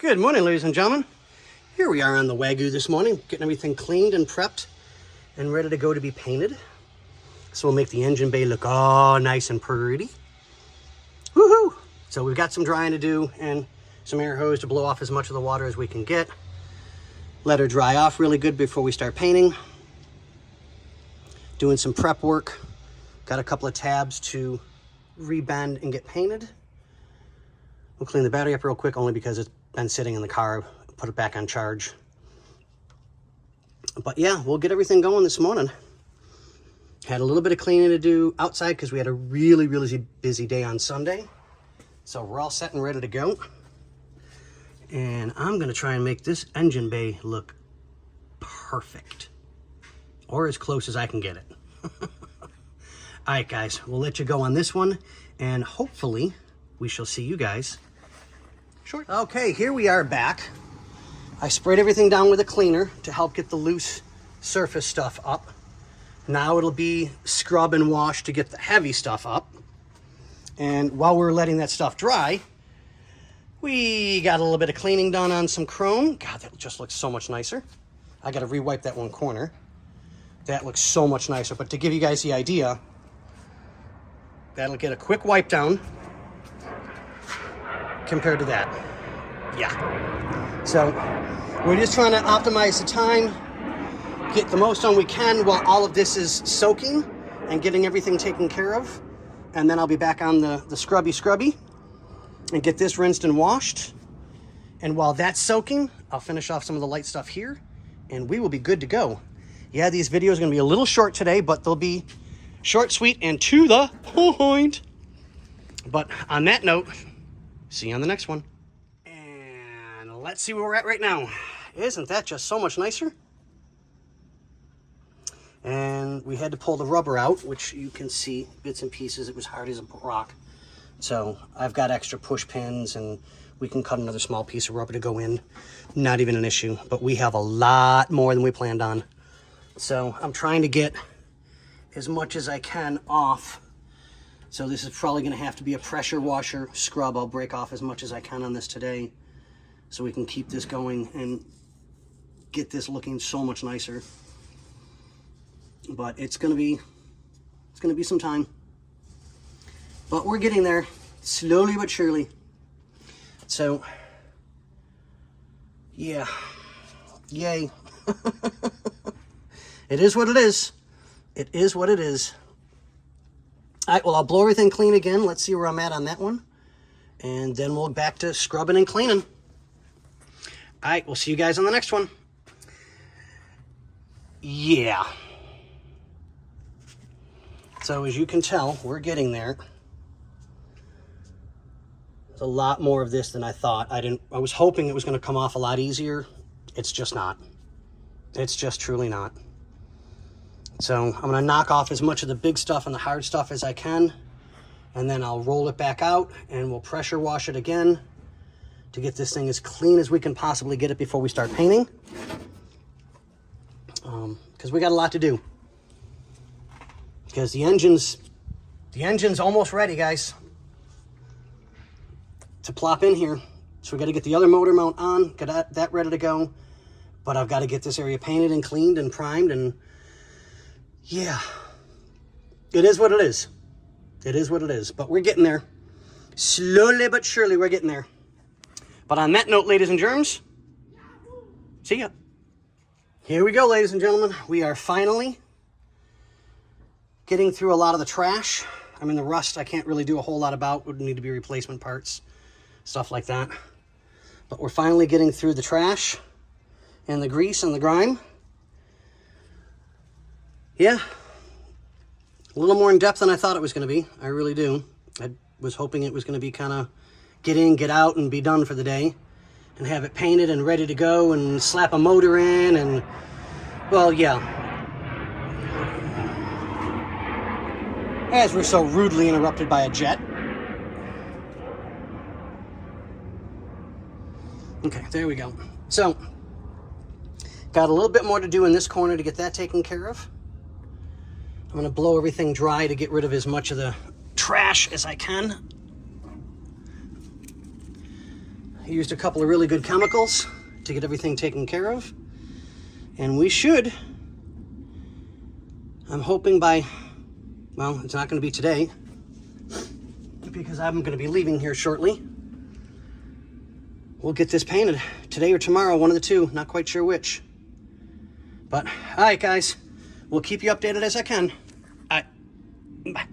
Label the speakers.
Speaker 1: Good morning, ladies and gentlemen. Here we are on the Wagyu this morning, getting everything cleaned and prepped and ready to go to be painted. So we'll make the engine bay look all nice and pretty. Woohoo! So we've got some drying to do and some air hose to blow off as much of the water as we can get. Let her dry off really good before we start painting. Doing some prep work. Got a couple of tabs to rebend and get painted. We'll clean the battery up real quick only because it's been sitting in the car. Put it back on charge. But yeah, we'll get everything going this morning. Had a little bit of cleaning to do outside because we had a really busy day on Sunday. So we're all set and ready to go. And I'm gonna try and make this engine bay look perfect. Or as close as I can get it. All right, guys, we'll let you go on this one. And hopefully we shall see you guys shortly. Okay, here we are back. I sprayed everything down with a cleaner to help get the loose surface stuff up. Now it'll be scrub and wash to get the heavy stuff up. And while we're letting that stuff dry, we got a little bit of cleaning done on some chrome. God, that just looks so much nicer. I got to re-wipe that one corner. That looks so much nicer. But to give you guys the idea, that'll get a quick wipe down compared to that. Yeah. So we're just trying to optimize the time, get the most done we can while all of this is soaking and getting everything taken care of. And then I'll be back on the scrubby and get this rinsed and washed. And while that's soaking, I'll finish off some of the light stuff here and we will be good to go. Yeah, these videos are gonna be a little short today, but they'll be short, sweet, and to the point. But on that note, see you on the next one. And let's see where we're at right now. Isn't that just so much nicer? And we had to pull the rubber out, which you can see bits and pieces. It was hard as a rock. So I've got extra push pins and we can cut another small piece of rubber to go in. Not even an issue, but we have a lot more than we planned on. So I'm trying to get as much as I can off. So this is probably gonna have to be a pressure washer scrub. I'll break off as much as I can on this today so we can keep this going and get this looking so much nicer. But it's gonna be some time. But we're getting there, slowly but surely. So, yeah, yay. It is what it is. It is what it is. All right, well, I'll blow everything clean again. Let's see where I'm at on that one. And then we'll back to scrubbing and cleaning. All right, we'll see you guys on the next one. Yeah. So as you can tell, we're getting there. There's a lot more of this than I thought. I was hoping it was going to come off a lot easier. It's just not. It's just truly not. So I'm going to knock off as much of the big stuff and the hard stuff as I can. And then I'll roll it back out and we'll pressure wash it again to get this thing as clean as we can possibly get it before we start painting. Because we got a lot to do. Because the engine's almost ready, guys, to plop in here. So we got to get the other motor mount on, get that ready to go. But I've got to get this area painted and cleaned and primed, and yeah, it is what it is. It is what it is. But we're getting there. Slowly but surely, we're getting there. But on that note, ladies and germs, see ya. Here we go, ladies and gentlemen. We are finally getting through a lot of the trash. I mean, the rust I can't really do a whole lot about. Would need to be replacement parts, stuff like that. But we're finally getting through the trash and the grease and the grime. Yeah, a little more in depth than I thought it was going to be. I really do. I was hoping it was going to be kind of get in, get out, and be done for the day. And have it painted and ready to go and slap a motor in and, well, yeah. As we're so rudely interrupted by a jet. Okay, there we go. So, got a little bit more to do in this corner to get that taken care of. I'm going to blow everything dry to get rid of as much of the trash as I can. Used a couple of really good chemicals to get everything taken care of. And we should, I'm hoping by, well, it's not going to be today because I'm going to be leaving here shortly. We'll get this painted today or tomorrow, one of the two, not quite sure which. But, all right, guys, we'll keep you updated as I can. All right, bye.